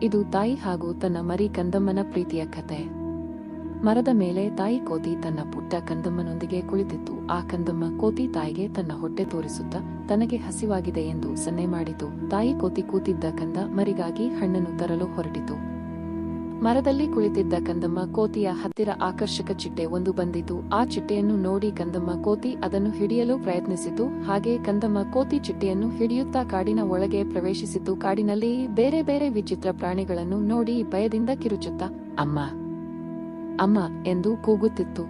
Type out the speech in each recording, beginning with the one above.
ಇದು ತಾಯಿ ಹಾಗೂ ತನ್ನ ಮರಿ ಕಂದಮ್ಮನ ಪ್ರೀತಿಯ ಕತೆ. ಮರದ ಮೇಲೆ ತಾಯಿ ಕೋತಿ ತನ್ನ ಪುಟ್ಟ ಕಂದಮ್ಮನೊಂದಿಗೆ ಕುಳಿತಿತ್ತು. ಆ ಕಂದಮ್ಮ ಕೋತಿ ತಾಯಿಗೆ ತನ್ನ ಹೊಟ್ಟೆ ತೋರಿಸುತ್ತಾ ತನಗೆ ಹಸಿವಾಗಿದೆ ಎಂದು ಸನ್ನೆ ಮಾಡಿತು. ತಾಯಿ ಕೋತಿ ಕೂತಿದ್ದ ಕಂದ ಮರಿಗಾಗಿ ಹಣ್ಣನ್ನು ತರಲು ಹೊರಟಿತು. ಮರದಲ್ಲಿ ಕುಳಿತಿದ್ದ ಕಂದಮ್ಮ ಕೋತಿಯ ಹತ್ತಿರ ಆಕರ್ಷಕ ಚಿಟ್ಟೆ ಒಂದು ಬಂದಿತು. ಆ ಚಿಟ್ಟೆಯನ್ನು ನೋಡಿ ಕಂದಮ್ಮ ಕೋತಿ ಅದನ್ನು ಹಿಡಿಯಲು ಪ್ರಯತ್ನಿಸಿತು. ಹಾಗೆ ಕಂದಮ್ಮ ಕೋತಿ ಚಿಟ್ಟೆಯನ್ನು ಹಿಡಿಯುತ್ತಾ ಕಾಡಿನ ಒಳಗೆ ಪ್ರವೇಶಿಸಿತು. ಕಾಡಿನಲ್ಲಿ ಬೇರೆ ಬೇರೆ ವಿಚಿತ್ರ ಪ್ರಾಣಿಗಳನ್ನು ನೋಡಿ ಭಯದಿಂದ ಕಿರುಚುತ್ತಾ ಅಮ್ಮ ಅಮ್ಮ ಎಂದು ಕೂಗುತ್ತಿತ್ತು.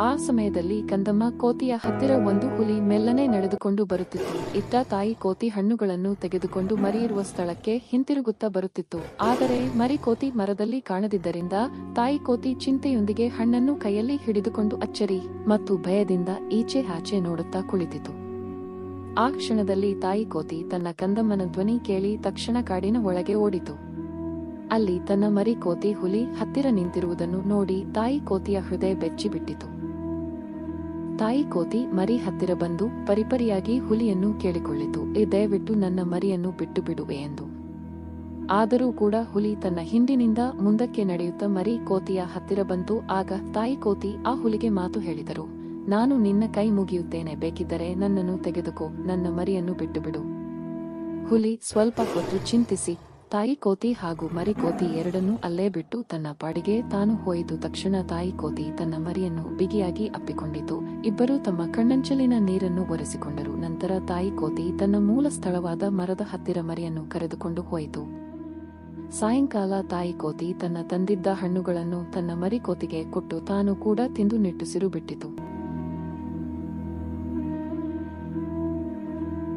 ಆ ಸಮಯದಲ್ಲಿ ಕಂದಮ್ಮ ಕೋತಿಯ ಹತ್ತಿರ ಒಂದು ಹುಲಿ ಮೆಲ್ಲನೆ ನಡೆದುಕೊಂಡು ಬರುತ್ತಿತ್ತು. ಇತ್ತ ತಾಯಿ ಕೋತಿ ಹಣ್ಣುಗಳನ್ನು ತೆಗೆದುಕೊಂಡು ಮರಿ ಇರುವ ಸ್ಥಳಕ್ಕೆ ಹಿಂತಿರುಗುತ್ತಾ ಬರುತ್ತಿತ್ತು. ಆದರೆ ಮರಿ ಕೋತಿ ಮರದಲ್ಲಿ ಕಾಣದಿದ್ದರಿಂದ ತಾಯಿ ಕೋತಿ ಚಿಂತೆಯೊಂದಿಗೆ ಹಣ್ಣನ್ನು ಕೈಯಲ್ಲಿ ಹಿಡಿದುಕೊಂಡು ಅಚ್ಚರಿ ಮತ್ತು ಭಯದಿಂದ ಈಚೆ ಆಚೆ ನೋಡುತ್ತಾ ಕುಳಿತಿತು. ಆ ಕ್ಷಣದಲ್ಲಿ ತಾಯಿ ಕೋತಿ ತನ್ನ ಕಂದಮ್ಮನ ಧ್ವನಿ ಕೇಳಿ ತಕ್ಷಣ ಕಾಡಿನ ಒಳಗೆ ಓಡಿತು. ಅಲ್ಲಿ ತನ್ನ ಮರಿ ಕೋತಿ ಹುಲಿ ಹತ್ತಿರ ನಿಂತಿರುವುದನ್ನು ನೋಡಿ ತಾಯಿ ಕೋತಿಯ ಹೃದಯ ಬೆಚ್ಚಿಬಿಟ್ಟಿತು. ತಾಯಿ ಕೋತಿ ಮರಿ ಹತ್ತಿರ ಬಂದು ಪರಿಪರಿಯಾಗಿ ಹುಲಿಯನ್ನು ಕೇಳಿಕೊಳ್ಳಿತು, ದಯವಿಟ್ಟು ನನ್ನ ಮರಿಯನ್ನು ಬಿಟ್ಟು ಬಿಡುವೆ ಎಂದು. ಆದರೂ ಕೂಡ ಹುಲಿ ತನ್ನ ಹಿಂದಿನಿಂದ ಮುಂದಕ್ಕೆ ನಡೆಯುತ್ತಾ ಮರಿ ಕೋತಿಯ ಹತ್ತಿರ ಬಂತು. ಆಗ ತಾಯಿ ಕೋತಿ ಆ ಹುಲಿಗೆ ಮಾತು ಹೇಳಿದರು, ನಾನು ನಿನ್ನ ಕೈ ಮುಗಿಯುತ್ತೇನೆ, ಬೇಕಿದ್ದರೆ ನನ್ನನ್ನು ತೆಗೆದುಕೋ, ನನ್ನ ಮರಿಯನ್ನು ಬಿಟ್ಟು ಬಿಡು. ಹುಲಿ ಸ್ವಲ್ಪ ಹೊತ್ತು ಚಿಂತಿಸಿ ತಾಯಿ ಕೋತಿ ಹಾಗೂ ಮರಿ ಕೋತಿ ಎರಡನ್ನೂ ಅಲ್ಲೇ ಬಿಟ್ಟು ತನ್ನ ಪಾಡಿಗೆ ತಾನು ಹೋಯಿತು. ತಕ್ಷಣ ತಾಯಿ ಕೋತಿ ತನ್ನ ಮರಿಯನ್ನು ಬಿಗಿಯಾಗಿ ಅಪ್ಪಿಕೊಂಡಿತು. ಇಬ್ಬರೂ ತಮ್ಮ ಕಣ್ಣಂಚಲಿನ ನೀರನ್ನು ಒರೆಸಿಕೊಂಡರು. ನಂತರ ತಾಯಿ ಕೋತಿ ತನ್ನ ಮೂಲ ಸ್ಥಳವಾದ ಮರದ ಹತ್ತಿರ ಮರಿಯನ್ನು ಕರೆದುಕೊಂಡು ಹೋಯಿತು. ಸಾಯಂಕಾಲ ತಾಯಿ ಕೋತಿ ತನ್ನ ತಂದಿದ್ದ ಹಣ್ಣುಗಳನ್ನು ತನ್ನ ಮರಿ ಕೋತಿಗೆ ಕೊಟ್ಟು ತಾನು ಕೂಡ ತಿಂದು ನಿಟ್ಟುಸಿರು ಬಿಟ್ಟಿತು.